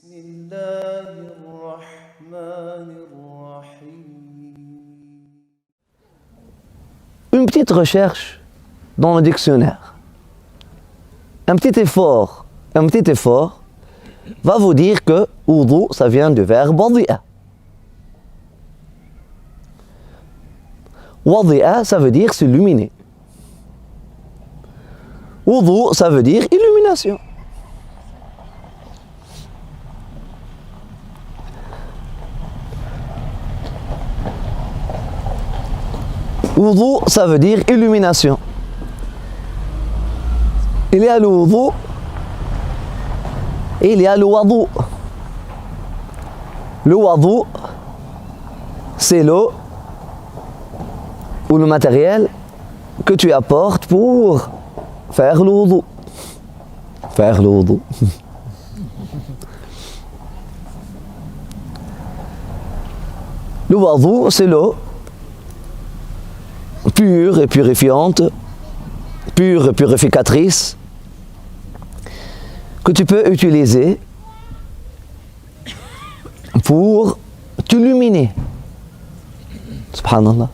الله الرحمن الرحيم. Une petite recherche dans le dictionnaire. Un petit effort va vous dire que wudu, ça vient du verbe wadi'a. Wadi'a, ça veut dire s'illuminer. Wudu, ça veut dire illumination. Wudu, ça veut dire illumination. Il y a le wudu et il y a le wadu. Le wadu, c'est l'eau ou le matériel que tu apportes pour faire le wudu. Faire le wudu. Le wadu, c'est l'eau pure et purifiante, pure et purificatrice, que tu peux utiliser pour t'illuminer. Subhanallah.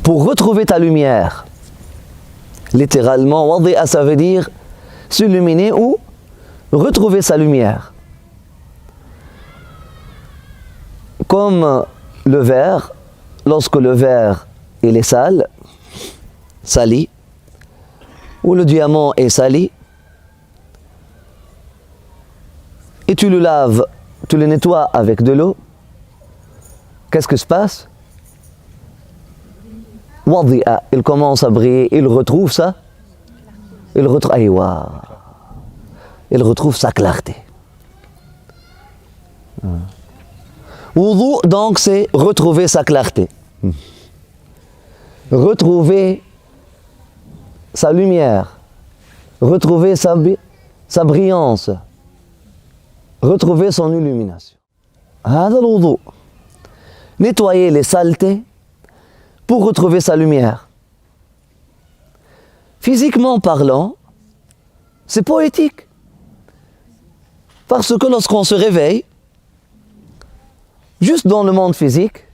Pour retrouver ta lumière. Littéralement, wadi'a, ça veut dire s'illuminer ou retrouver sa lumière. Comme le verre, lorsque le verre il est sale, sali, ou le diamant est sali, et tu le laves, tu le nettoies avec de l'eau, qu'est-ce que se passe? Wadi'a, il commence à briller, il retrouve ça, il retrouve sa clarté. Wudu, donc, c'est retrouver sa clarté. Retrouver sa lumière. Retrouver sa brillance. Retrouver son illumination. هذا الوضوء. Nettoyer les saletés pour retrouver sa lumière. Physiquement parlant, c'est poétique. Parce que lorsqu'on se réveille, juste dans le monde physique,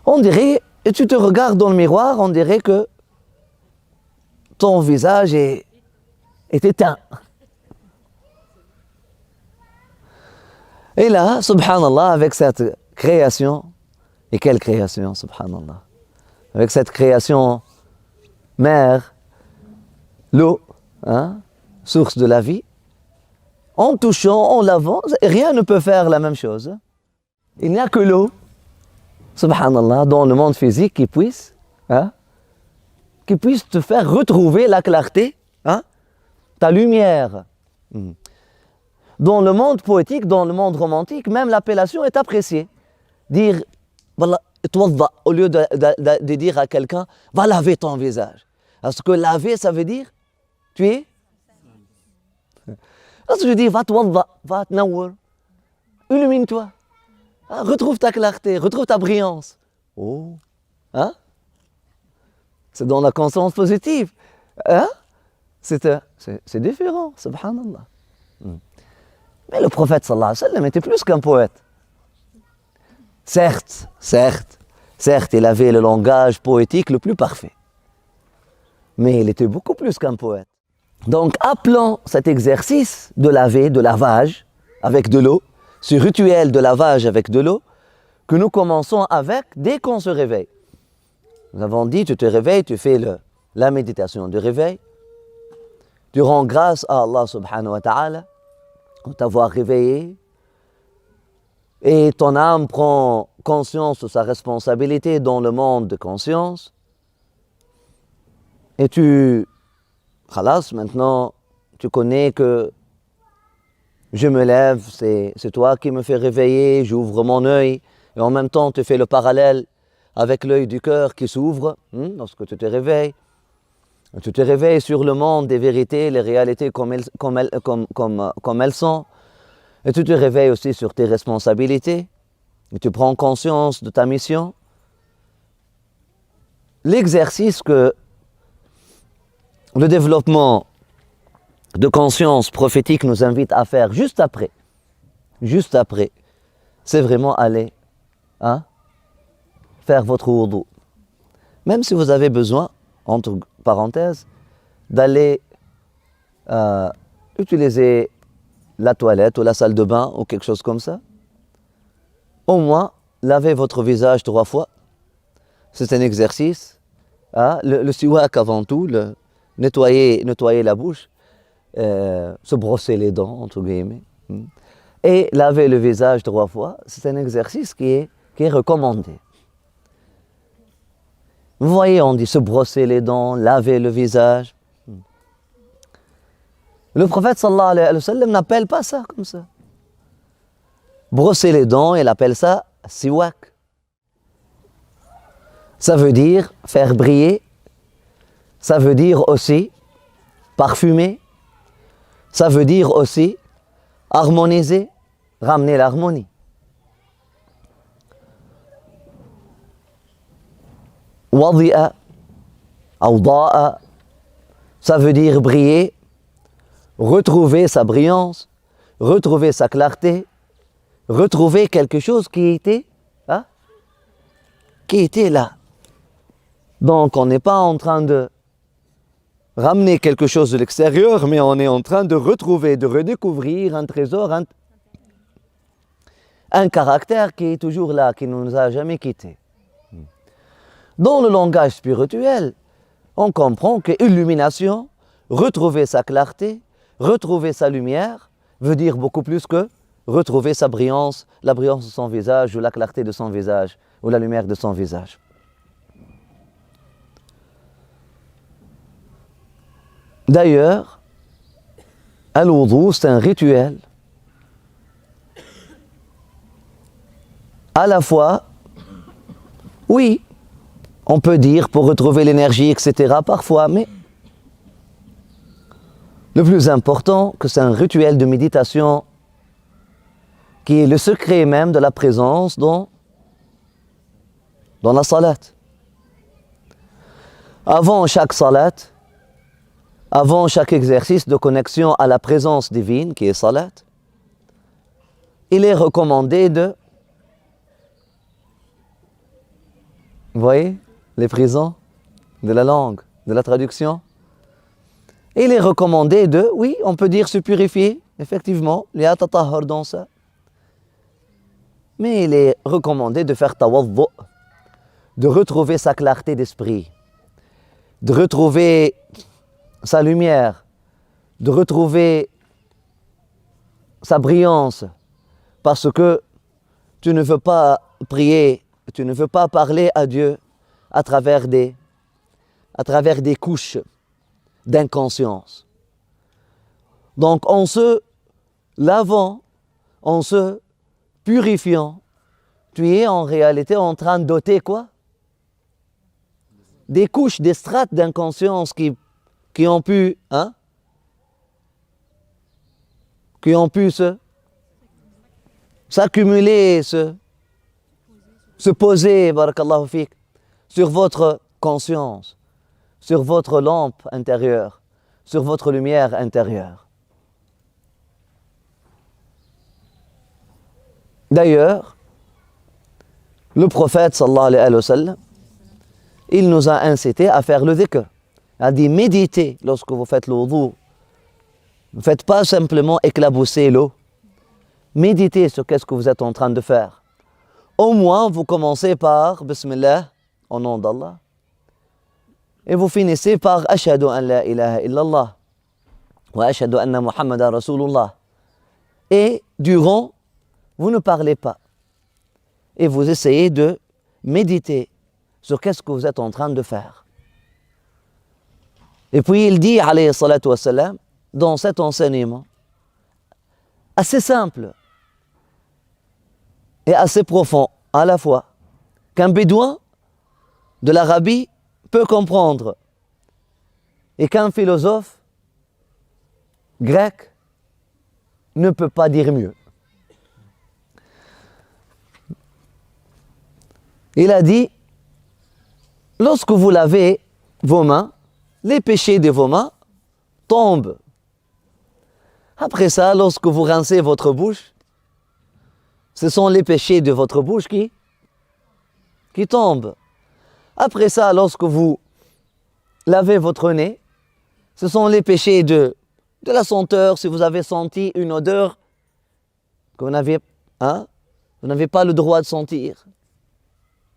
on dirait, et tu te regardes dans le miroir, on dirait que ton visage est éteint. Et là, subhanallah, avec cette création, et quelle création, subhanallah, avec cette création mère, l'eau, source de la vie, en touchant, en lavant, rien ne peut faire la même chose. Il n'y a que l'eau, subhanallah, dans le monde physique qui puisse te faire retrouver la clarté, ta lumière. Dans le monde poétique, dans le monde romantique, même l'appellation est appréciée. Dire, au lieu de dire à quelqu'un, va laver ton visage. Parce que laver, ça veut dire, tu es. Parce que je dis, va te nawwar, illumine-toi. Retrouve ta clarté, retrouve ta brillance. C'est dans la conscience positive. C'est différent, subhanallah. Mais le prophète sallallahu alayhi wa sallam était plus qu'un poète. Certes, il avait le langage poétique le plus parfait. Mais il était beaucoup plus qu'un poète. Donc, appelons cet exercice de lavage avec de l'eau, ce rituel de lavage avec de l'eau, que nous commençons avec dès qu'on se réveille. Nous avons dit, tu te réveilles, tu fais la méditation de réveil. Tu rends grâce à Allah subhanahu wa ta'ala de t'avoir réveillé. Et ton âme prend conscience de sa responsabilité dans le monde de conscience. Et maintenant, tu connais que je me lève, c'est toi qui me fais réveiller, j'ouvre mon œil, et en même temps, tu fais le parallèle avec l'œil du cœur qui s'ouvre lorsque tu te réveilles. Tu te réveilles sur le monde des vérités, les réalités comme elles sont. Et tu te réveilles aussi sur tes responsabilités. Et tu prends conscience de ta mission. L'exercice que le développement de conscience prophétique nous invite à faire juste après, c'est vraiment aller faire votre wudu. Même si vous avez besoin, entre parenthèses, d'aller utiliser la toilette ou la salle de bain ou quelque chose comme ça, au moins lavez votre visage 3 fois. C'est un exercice. Le siwak avant tout, nettoyer la bouche, se brosser les dents, entre guillemets, et laver le visage 3 fois, c'est un exercice qui est recommandé. Vous voyez, on dit se brosser les dents, laver le visage. Le prophète sallallahu alayhi wa sallam n'appelle pas ça comme ça. Brosser les dents, il appelle ça siwak. Ça veut dire faire briller, ça veut dire aussi parfumer, ça veut dire aussi harmoniser, ramener l'harmonie. Wadi'a, awda'a, ça veut dire briller, retrouver sa brillance, retrouver sa clarté, retrouver quelque chose qui était là. Donc on n'est pas en train de ramener quelque chose de l'extérieur, mais on est en train de retrouver, de redécouvrir un trésor, un caractère qui est toujours là, qui ne nous a jamais quittés. Dans le langage spirituel, on comprend que illumination, retrouver sa clarté, retrouver sa lumière, veut dire beaucoup plus que retrouver sa brillance, la brillance de son visage, ou la clarté de son visage, ou la lumière de son visage. D'ailleurs, al-wudu, c'est un rituel à la fois, oui, on peut dire pour retrouver l'énergie, etc. parfois, mais le plus important, que c'est un rituel de méditation qui est le secret même de la présence dans la salat. Avant chaque salat, avant chaque exercice de connexion à la présence divine, qui est salat, il est recommandé de... Vous voyez les prisons de la langue, de la traduction. Il est recommandé de, oui, on peut dire se purifier, effectivement, il y a tatahhur dans ça. Mais il est recommandé de faire tawaddu, de retrouver sa clarté d'esprit, de retrouver sa lumière, de retrouver sa brillance, parce que tu ne veux pas prier, tu ne veux pas parler à Dieu à travers des couches d'inconscience. Donc en se lavant, en se purifiant, tu es en réalité en train d'ôter quoi? Des couches, des strates d'inconscience qui ont pu s'accumuler, se poser, barakallahu fik, sur votre conscience, sur votre lampe intérieure, sur votre lumière intérieure. D'ailleurs, le prophète sallallahu alayhi wa sallam, il nous a incité à faire le dhikr, a dit méditez lorsque vous faites le wudu. Ne faites pas simplement éclabousser l'eau. Méditez sur qu'est-ce que vous êtes en train de faire. Au moins, vous commencez par Bismillah, au nom d'Allah. Et vous finissez par Ashhadu an la ilaha illallah wa ashhadu anna Muhammadan Rasulullah. Et durant, vous ne parlez pas. Et vous essayez de méditer sur qu'est-ce que vous êtes en train de faire. Et puis il dit, alayhi salatu wassalam, dans cet enseignement, assez simple et assez profond à la fois, qu'un bédouin de l'Arabie peut comprendre et qu'un philosophe grec ne peut pas dire mieux. Il a dit, lorsque vous lavez vos mains, les péchés de vos mains tombent Après ça, lorsque vous rincez votre bouche, ce sont les péchés de votre bouche qui tombent. Après ça, lorsque vous lavez votre nez, ce sont les péchés de la senteur. Si vous avez senti une odeur que vous n'avez pas le droit de sentir.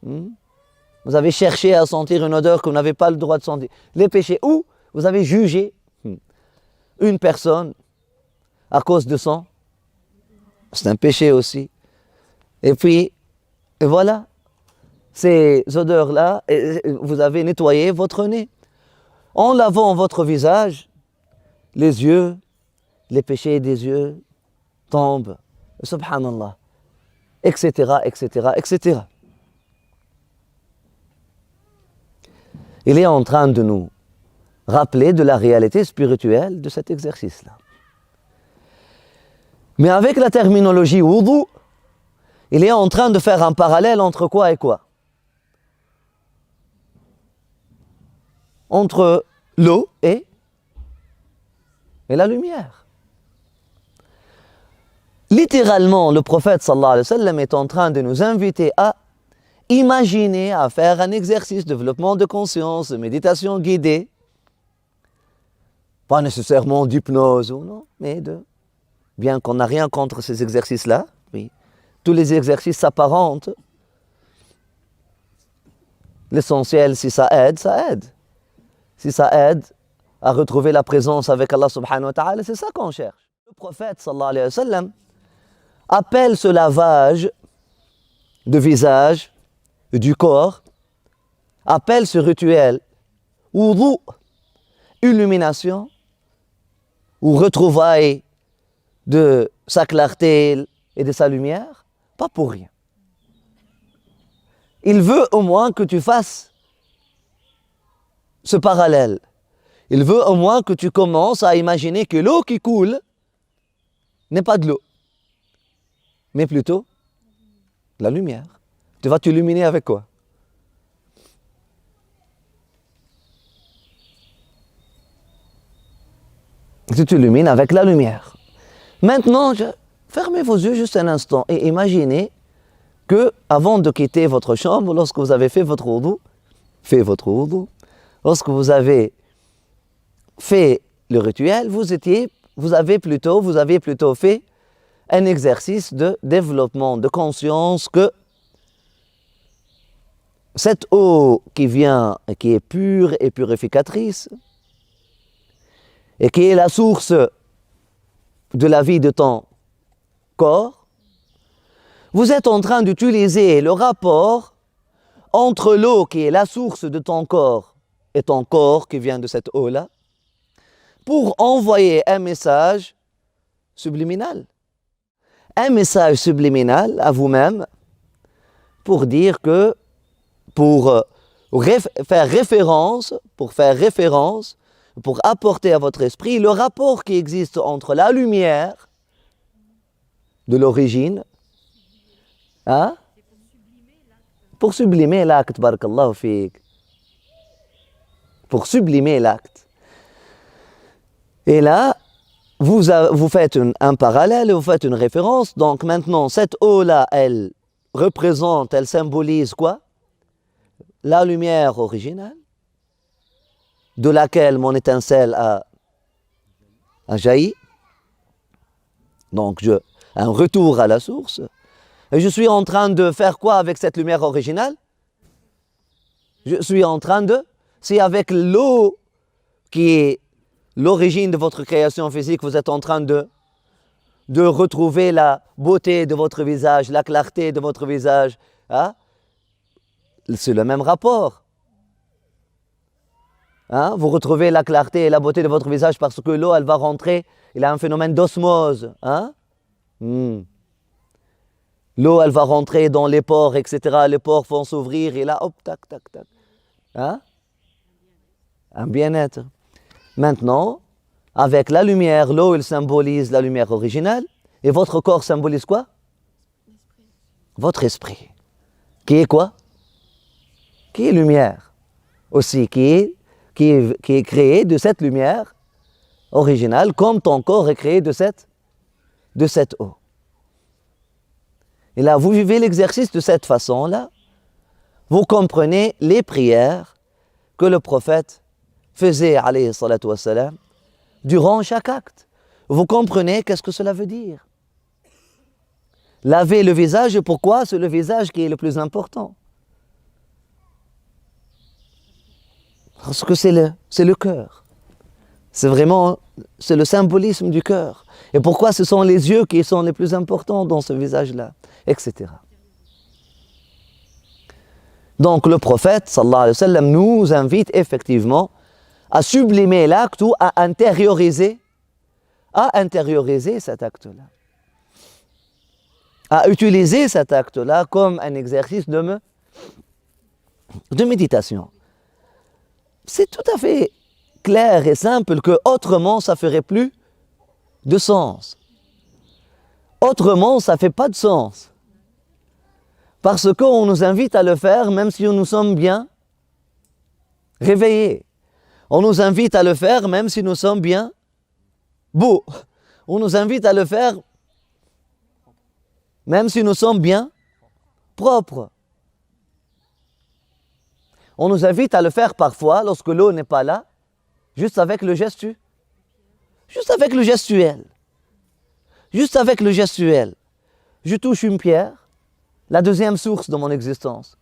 Vous avez cherché à sentir une odeur que vous n'avez pas le droit de sentir. Les péchés, ou vous avez jugé une personne à cause de son, c'est un péché aussi. Et puis, et voilà, ces odeurs-là, vous avez nettoyé votre nez. En lavant votre visage, les yeux, les péchés des yeux tombent, subhanallah, etc., etc., etc. Il est en train de nous rappeler de la réalité spirituelle de cet exercice-là. Mais avec la terminologie wudu, il est en train de faire un parallèle entre quoi et quoi? Entre l'eau et la lumière. Littéralement, le prophète sallallahu alayhi wa sallam est en train de nous inviter à imaginer, à faire un exercice de développement de conscience, de méditation guidée, pas nécessairement d'hypnose ou non, mais bien qu'on n'a rien contre ces exercices-là, oui, tous les exercices s'apparentent. L'essentiel, si ça aide, ça aide. Si ça aide à retrouver la présence avec Allah subhanahu wa ta'ala, c'est ça qu'on cherche. Le prophète sallallahu alayhi wa sallam appelle ce lavage de visage, du corps, appelle ce rituel wudu, illumination, ou retrouvailles de sa clarté et de sa lumière, pas pour rien. Il veut au moins que tu fasses ce parallèle. Il veut au moins que tu commences à imaginer que l'eau qui coule n'est pas de l'eau, mais plutôt la lumière. Tu vas t'illuminer avec quoi? Tu t'illumines avec la lumière. Maintenant, fermez vos yeux juste un instant et imaginez que, avant de quitter votre chambre, lorsque vous avez fait votre wudu, lorsque vous avez fait le rituel, vous avez plutôt fait un exercice de développement de conscience que cette eau qui vient, qui est pure et purificatrice, et qui est la source de la vie de ton corps, vous êtes en train d'utiliser le rapport entre l'eau qui est la source de ton corps et ton corps qui vient de cette eau-là, pour envoyer un message subliminal. Un message subliminal à vous-même pour dire que, pour faire référence, pour apporter à votre esprit le rapport qui existe entre la lumière de l'origine, pour sublimer l'acte, barakallahu fik. Pour sublimer l'acte. Et là, vous faites un parallèle, vous faites une référence. Donc maintenant, cette eau-là, elle symbolise quoi? La lumière originale, de laquelle mon étincelle a jailli. Donc, un retour à la source. Et je suis en train de faire quoi avec cette lumière originale? Je suis en train c'est avec l'eau qui est l'origine de votre création physique, vous êtes en train de retrouver la beauté de votre visage, la clarté de votre visage. C'est le même rapport. Vous retrouvez la clarté et la beauté de votre visage parce que l'eau, elle va rentrer, il y a un phénomène d'osmose. L'eau, elle va rentrer dans les pores, etc. Les pores vont s'ouvrir et là, hop, tac, tac, tac. Un bien-être. Maintenant, avec la lumière, l'eau, elle symbolise la lumière originale. Et votre corps symbolise quoi? Votre esprit. Qui est quoi? Qui est lumière. Aussi, qui est créé de cette lumière originale, comme ton corps est créé de cette eau. Et là, vous vivez l'exercice de cette façon-là. Vous comprenez les prières que le prophète faisait, alayhi salatu wassalam, durant chaque acte. Vous comprenez qu'est-ce que cela veut dire. Laver le visage, pourquoi? C'est le visage qui est le plus important. Parce que c'est le cœur. C'est le symbolisme du cœur. Et pourquoi ce sont les yeux qui sont les plus importants dans ce visage-là, etc. Donc le prophète, sallallahu alayhi wa sallam, nous invite effectivement à sublimer l'acte ou à intérioriser cet acte-là. À utiliser cet acte-là comme un exercice de méditation. C'est tout à fait clair et simple que autrement ça ferait plus de sens. Autrement ça fait pas de sens. Parce qu'on nous invite à le faire même si nous sommes bien réveillés. On nous invite à le faire même si nous sommes bien beaux. On nous invite à le faire même si nous sommes bien propres. On nous invite à le faire parfois lorsque l'eau n'est pas là, juste avec le gestuel. Juste avec le gestuel. Juste avec le gestuel. Je touche une pierre, la deuxième source de mon existence.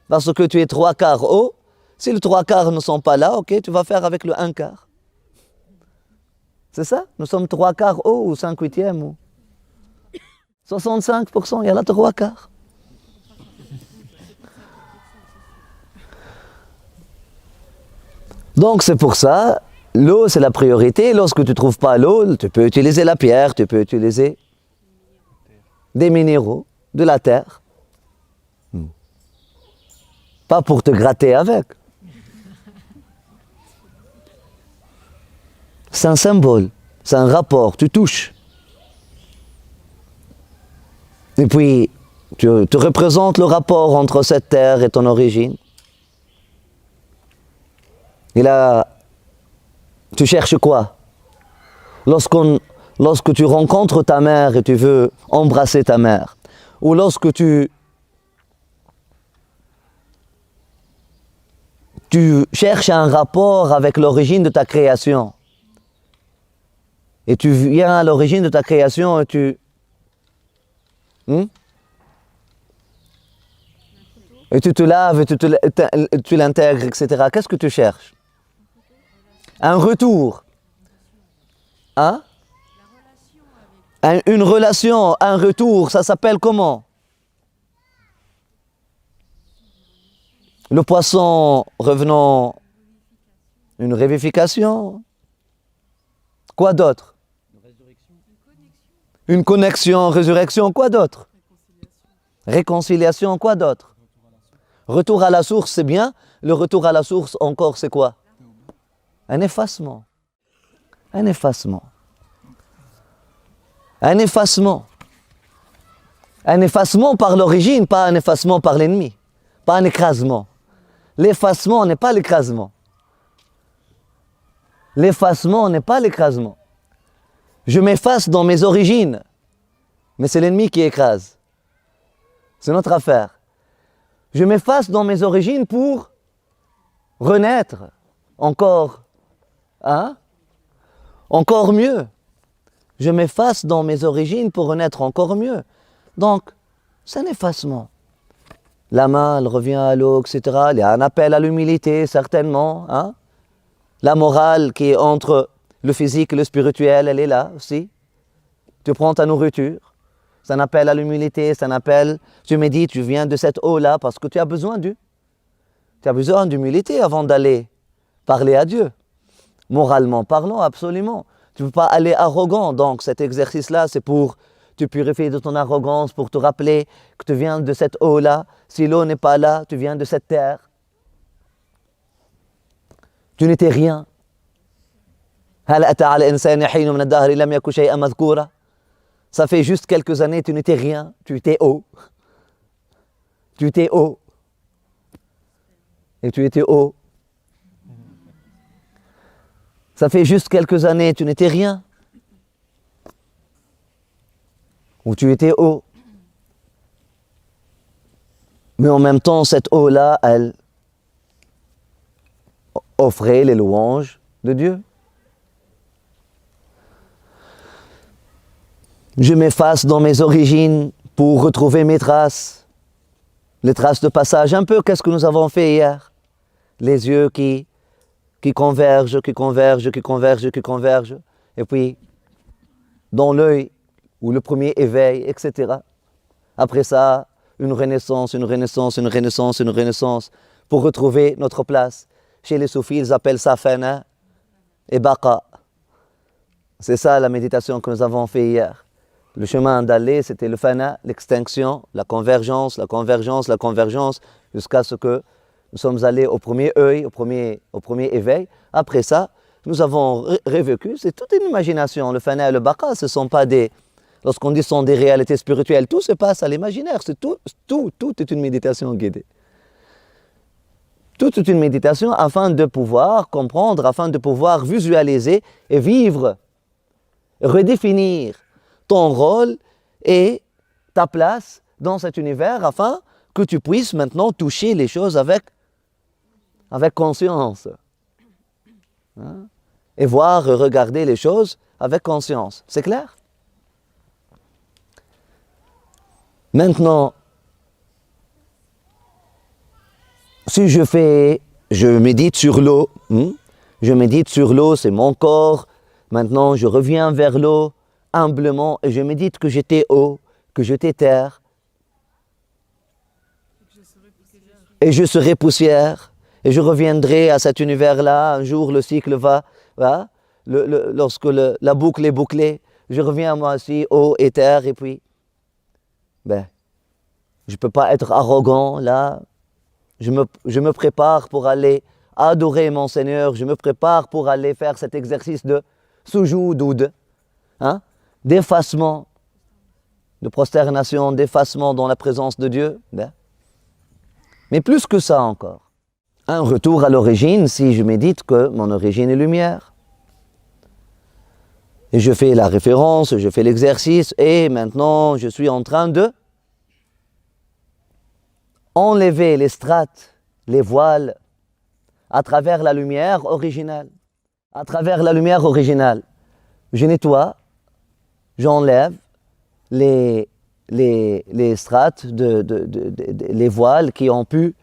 Parce que tu es 3/4 eau, si les 3/4 ne sont pas là, ok, tu vas faire avec le 1/4. C'est ça? Nous sommes 3/4 eau ou 5/8 ou 65%, il y a là 3/4. Donc c'est pour ça, l'eau c'est la priorité. Lorsque tu ne trouves pas l'eau, tu peux utiliser la pierre, tu peux utiliser des minéraux, de la terre. Pas pour te gratter avec. C'est un symbole, c'est un rapport, tu touches. Et puis, tu représentes le rapport entre cette terre et ton origine. Et là, tu cherches quoi? Lorsque tu rencontres ta mère et tu veux embrasser ta mère, ou lorsque tu cherches un rapport avec l'origine de ta création, et tu viens à l'origine de ta création et tu te laves, et tu l'intègres, etc. Qu'est-ce que tu cherches? Un retour. Hein? Une relation, un retour, ça s'appelle comment? Le poisson revenant, une révification. Quoi d'autre? Une connexion, résurrection, quoi d'autre? Réconciliation, quoi d'autre? Retour à la source, c'est bien. Le retour à la source, encore, c'est quoi? Un effacement. Un effacement. Un effacement. Un effacement par l'origine, pas un effacement par l'ennemi. Pas un écrasement. L'effacement n'est pas l'écrasement. L'effacement n'est pas l'écrasement. Je m'efface dans mes origines, mais c'est l'ennemi qui écrase. C'est notre affaire. Je m'efface dans mes origines pour renaître encore, encore mieux. Je m'efface dans mes origines pour renaître encore mieux. Donc, c'est un effacement. La main, elle revient à l'eau, etc. Il y a un appel à l'humilité, certainement. La morale qui est entre le physique et le spirituel, elle est là aussi. Tu prends ta nourriture. C'est un appel à l'humilité, c'est un appel, tu médites, tu viens de cette eau-là parce que tu as besoin d'humilité avant d'aller parler à Dieu. Moralement parlant, absolument. Tu ne peux pas aller arrogant. Donc cet exercice-là, c'est pour te purifier de ton arrogance, pour te rappeler que tu viens de cette eau-là. Si l'eau n'est pas là, tu viens de cette terre. Tu n'étais rien. Ça fait juste quelques années, tu n'étais rien, tu étais haut. Tu étais haut. Et tu étais haut. Ça fait juste quelques années, tu n'étais rien. Ou tu étais haut. Mais en même temps, cette eau-là, elle offrait les louanges de Dieu. Je m'efface dans mes origines pour retrouver mes traces. Les traces de passage, un peu qu'est-ce que nous avons fait hier. Les yeux qui convergent, qui convergent, qui convergent, qui convergent. Et puis, dans l'œil, ou le premier éveil, etc. Après ça, une renaissance, une renaissance, une renaissance, une renaissance, pour retrouver notre place. Chez les soufis, ils appellent ça fana et baqa. C'est ça la méditation que nous avons fait hier. Le chemin d'aller, c'était le fana, l'extinction, la convergence, la convergence, la convergence, jusqu'à ce que nous sommes allés au premier œil, au premier éveil. Après ça, nous avons revécu, c'est toute une imagination. Le fana et le baqa, ce ne sont pas des... Lorsqu'on dit ce sont des réalités spirituelles, tout se passe à l'imaginaire, tout est une méditation guidée. Tout est une méditation afin de pouvoir comprendre, afin de pouvoir visualiser et vivre, redéfinir ton rôle et ta place dans cet univers afin que tu puisses maintenant toucher les choses avec conscience. Hein? Et voir et regarder les choses avec conscience. C'est clair? Maintenant, si je médite sur l'eau, je médite sur l'eau, c'est mon corps. Maintenant, je reviens vers l'eau humblement et je médite que j'étais eau, que j'étais terre. Et je serai poussière. Et je reviendrai à cet univers-là. Un jour, le cycle va, lorsque la boucle est bouclée, je reviens moi aussi, eau et terre, et puis, je ne peux pas être arrogant là. Je me prépare pour aller adorer mon Seigneur. Je me prépare pour aller faire cet exercice de sujoud ou d'effacement, de prosternation, d'effacement dans la présence de Dieu. Mais plus que ça encore. Un retour à l'origine si je médite que mon origine est lumière. Et je fais la référence, je fais l'exercice et maintenant je suis en train de enlever les strates, les voiles à travers la lumière originale. À travers la lumière originale, je nettoie, j'enlève les strates, les voiles qui ont pu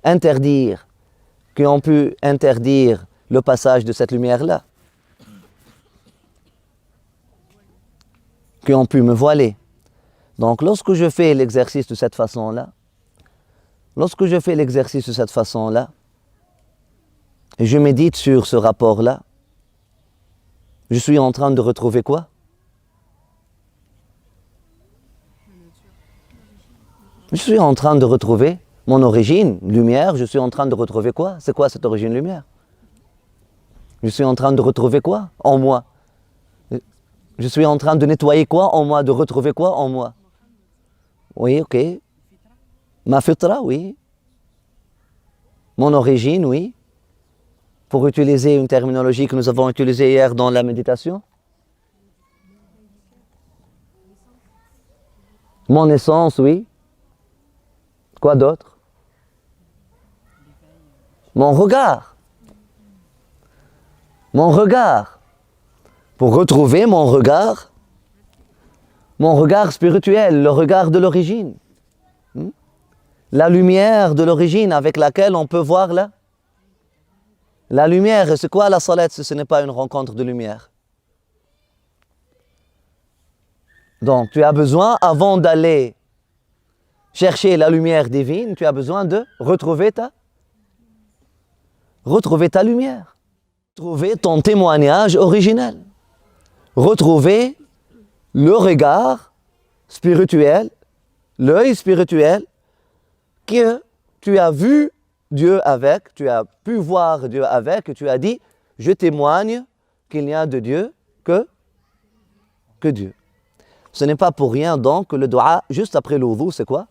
interdire le passage de cette lumière-là, qui ont pu me voiler. Donc lorsque je fais l'exercice de cette façon-là, et je médite sur ce rapport-là, je suis en train de retrouver quoi? Je suis en train de retrouver mon origine, lumière, je suis en train de retrouver quoi? C'est quoi cette origine lumière? Je suis en train de retrouver quoi? En moi. Je suis en train de nettoyer quoi en moi, de retrouver quoi en moi? Oui, ok. Ma fitra, oui. Mon origine, oui. Pour utiliser une terminologie que nous avons utilisée hier dans la méditation. Mon essence, oui. Quoi d'autre? Mon regard. Mon regard. Pour retrouver mon regard spirituel, le regard de l'origine. La lumière de l'origine avec laquelle on peut voir la lumière. Et c'est quoi la salat si ce n'est pas une rencontre de lumière? Donc tu as besoin, avant d'aller chercher la lumière divine, tu as besoin de retrouver ta lumière. Retrouver ton témoignage originel. Retrouver le regard spirituel, l'œil spirituel que tu as vu Dieu avec, tu as pu voir Dieu avec, et tu as dit, je témoigne qu'il n'y a de Dieu que Dieu. Ce n'est pas pour rien donc que le dua, juste après le wudu, c'est quoi?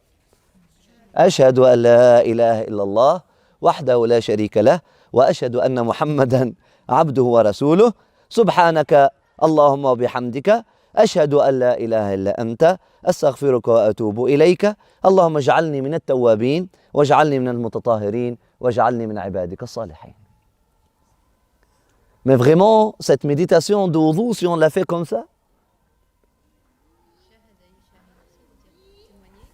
Ashhadu an la ilaha illallah, wahdahu la sharika lah, wa ashhadu anna Muhammadan عبده ورسوله سبحانك اللهم وبحمدك أشهد أن لا إله إلا أنت أستغفرك وأتوب إليك اللهم اجعلني من التوابين واجعلني من المتطهرين واجعلني من عبادك الصالحين. Mais vraiment, cette méditation de wudu, si on la fait comme ça,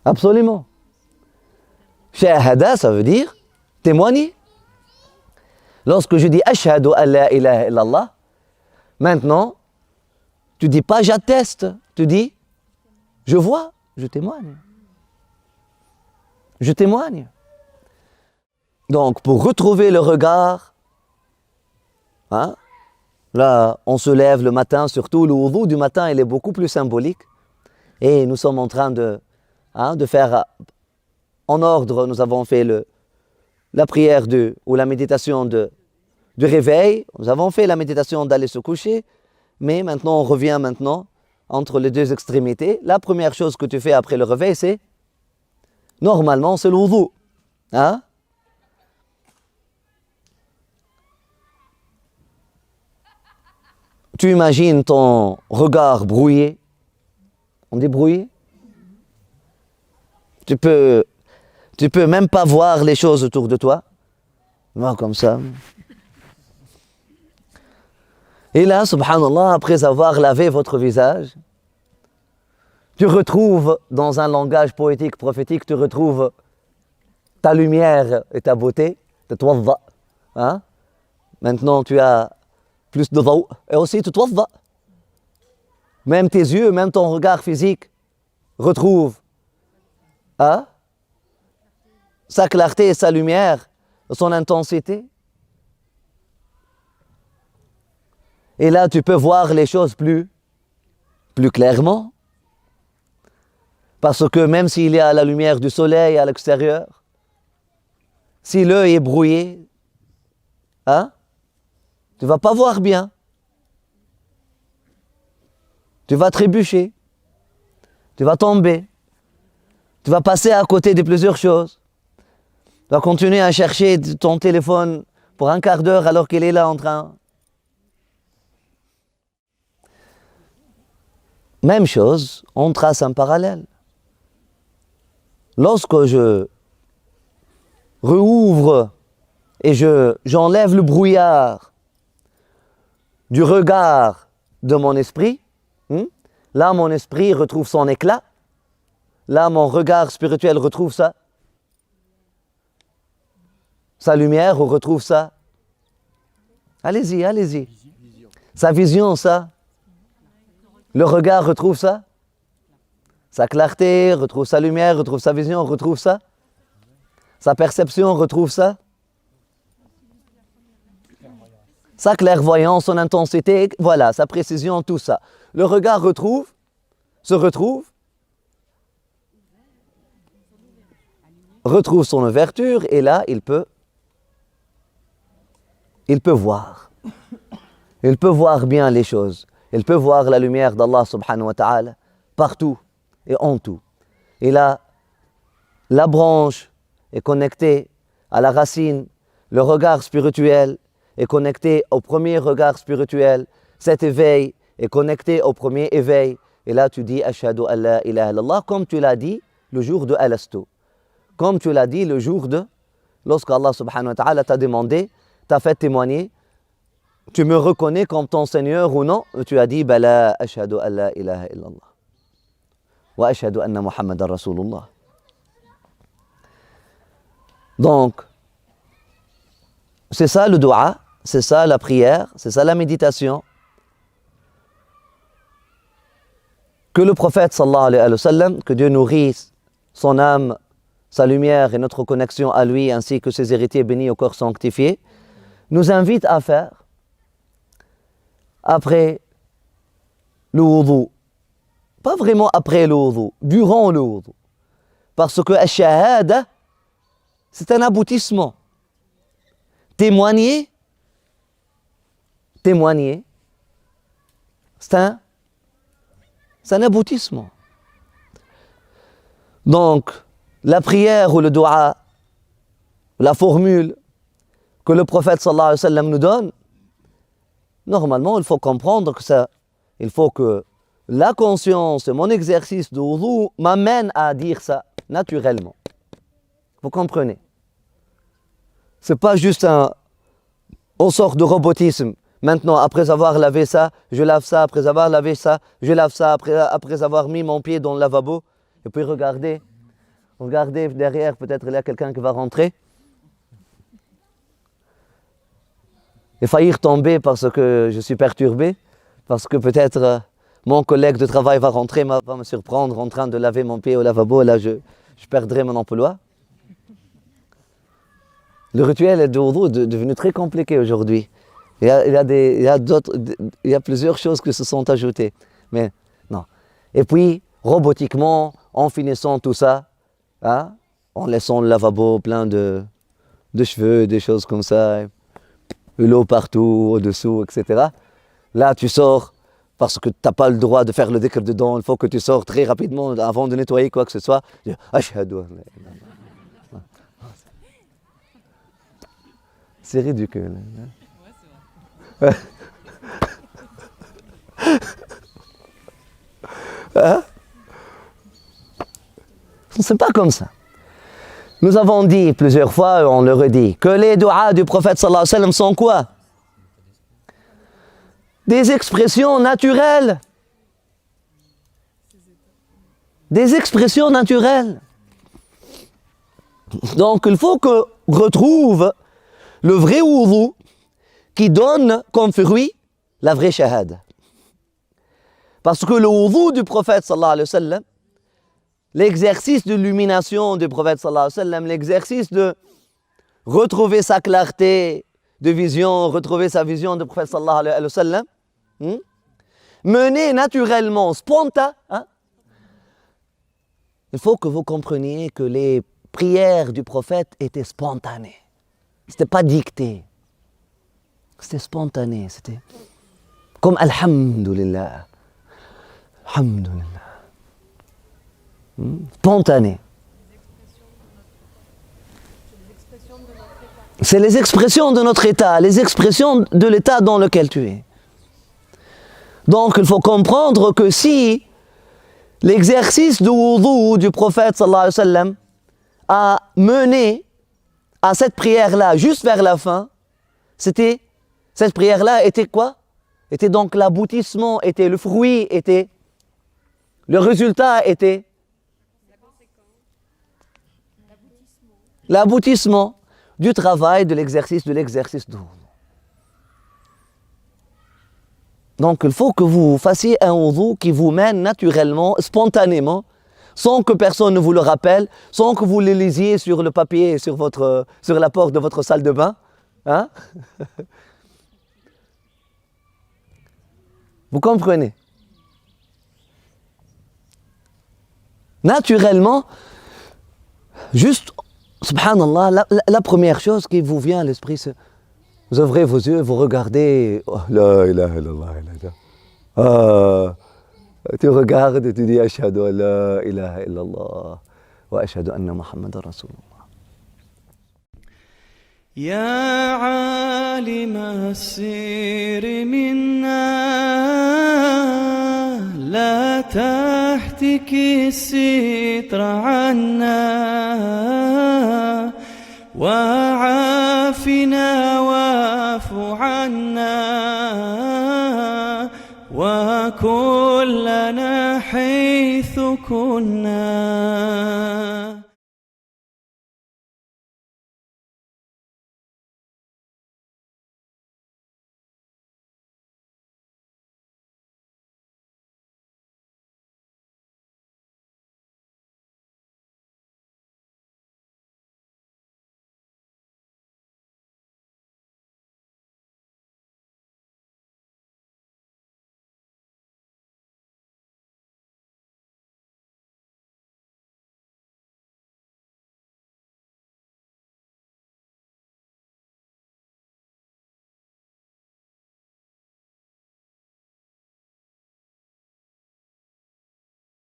absolument. Shahada, ça veut dire témoigner. Lorsque je dis Ashhadu an la ilaha illallah, maintenant, tu dis pas j'atteste, tu dis je vois, je témoigne. Je témoigne. Donc, pour retrouver le regard, hein, là, on se lève le matin, surtout le wudu du matin, il est beaucoup plus symbolique. Et nous sommes en train de faire en ordre, nous avons fait la prière ou la méditation du réveil, nous avons fait la méditation d'aller se coucher, mais maintenant on revient entre les deux extrémités. La première chose que tu fais après le réveil, c'est, normalement, c'est le wudu. Hein? Tu imagines ton regard brouillé. On dit brouillé? Tu peux même pas voir les choses autour de toi. Non, comme ça. Et là, subhanallah, après avoir lavé votre visage, tu retrouves, dans un langage poétique, prophétique, tu retrouves ta lumière et ta beauté, tatwadda. Hein? Maintenant, tu as plus de daw, et aussi tu tatwadda. Même tes yeux, même ton regard physique retrouve sa clarté et sa lumière, son intensité. Et là, tu peux voir les choses plus clairement. Parce que même s'il y a la lumière du soleil à l'extérieur, si l'œil est brouillé, tu ne vas pas voir bien. Tu vas trébucher. Tu vas tomber. Tu vas passer à côté de plusieurs choses. Tu vas continuer à chercher ton téléphone pour un quart d'heure alors qu'il est là en train. Même chose, on trace un parallèle. Lorsque je rouvre et j'enlève le brouillard du regard de mon esprit, là mon esprit retrouve son éclat, là mon regard spirituel retrouve sa lumière, on retrouve ça. Allez-y. Sa vision, ça. Le regard retrouve ça. Sa clarté, retrouve sa lumière, retrouve sa vision, retrouve ça. Sa perception, retrouve ça. Sa clairvoyance, son intensité, voilà, sa précision, tout ça. Le regard se retrouve son ouverture et là, il peut voir. Il peut voir bien les choses. Il peut voir la lumière d'Allah subhanahu wa ta'ala partout et en tout. Et là, la branche est connectée à la racine, le regard spirituel est connecté au premier regard spirituel, cet éveil est connecté au premier éveil. Et là, tu dis Ashhadu an la ilaha illallah, comme tu l'as dit le jour de Alastu. Comme tu l'as dit le jour lorsque Allah subhanahu wa ta'ala t'a demandé, t'a fait témoigner, tu me reconnais comme ton Seigneur ou non? Tu as dit Bala ashhadu an la ilaha illallah. Wa ashhadu anna Muhammadan Rasulullah. Donc, c'est ça le dua, c'est ça la prière, c'est ça la méditation. Que le prophète sallallahu alayhi wa sallam, que Dieu nourrisse son âme, sa lumière et notre connexion à lui, ainsi que ses héritiers bénis au corps sanctifié, nous invite à faire après le wudu. Pas vraiment après le wudu, durant le wudu. Parce que ash-shahada, c'est un aboutissement. Témoigner, c'est un aboutissement. Donc, la prière ou le dua, la formule que le prophète sallallahu alayhi wa sallam nous donne, Normalement, il faut comprendre que ça, il faut que la conscience et mon exercice de wudu m'amènent à dire ça naturellement. Vous comprenez? C'est pas juste on sort de robotisme. Maintenant, après avoir lavé ça, je lave ça. Après avoir lavé ça, je lave ça. Après avoir mis mon pied dans le lavabo. Et puis regardez derrière, peut-être il y a quelqu'un qui va rentrer. Et faillir tomber parce que je suis perturbé. Parce que peut-être mon collègue de travail va rentrer, va me surprendre en train de laver mon pied au lavabo. Et là, je perdrai mon emploi. Le rituel de wudu est devenu très compliqué aujourd'hui. Il y a plusieurs choses qui se sont ajoutées. Mais non. Et puis, robotiquement, en finissant tout ça, hein, en laissant le lavabo plein de cheveux, des choses comme ça, l'eau partout, au-dessous, etc. Là, tu sors parce que tu n'as pas le droit de faire le dhikr dedans. Il faut que tu sors très rapidement avant de nettoyer quoi que ce soit. Ashhadu. C'est ridicule. Ouais, c'est vrai. Hein? C'est pas comme ça. Nous avons dit plusieurs fois, et on le redit, que les du'as du prophète sallallahu alayhi wa sallam sont quoi? Des expressions naturelles. Des expressions naturelles. Donc il faut qu'on retrouve le vrai wudu qui donne comme fruit la vraie shahada. Parce que le wudu du prophète sallallahu alayhi wa sallam, l'exercice de l'illumination du prophète sallallahu alayhi wa sallam, l'exercice de retrouver sa clarté de vision, retrouver sa vision du prophète sallallahu alayhi wa sallam, mené naturellement, spontanément, hein? Il faut que vous compreniez que les prières du prophète étaient spontanées. Ce n'était pas dicté. C'était spontané. C'était comme Alhamdulillah. Alhamdulillah. Spontané. C'est les expressions de notre état, les expressions de l'état dans lequel tu es. Donc il faut comprendre que si l'exercice de wudu du prophète sallallahu alayhi wa sallam a mené à cette prière-là juste vers la fin, cette prière-là était quoi? Était donc l'aboutissement, était le fruit, était le résultat, était l'aboutissement du travail, de l'exercice de wudu. Donc il faut que vous fassiez un wudu qui vous mène naturellement, spontanément, sans que personne ne vous le rappelle, sans que vous le lisiez sur le papier, sur la porte de votre salle de bain. Hein? Vous comprenez? Naturellement, juste, subhanallah, la première chose qui vous vient à l'esprit, c'est vous ouvrez vos yeux, vous regardez, oh, la ilaha illallah, tu regardes et tu dis ashhadu an la ilaha illallah wa ashhadu anna Muhammadan Rasulullah. يا عالم السر منا لا تحتك الستر عنا وعافنا واعف عنا وكن لنا حيث كنا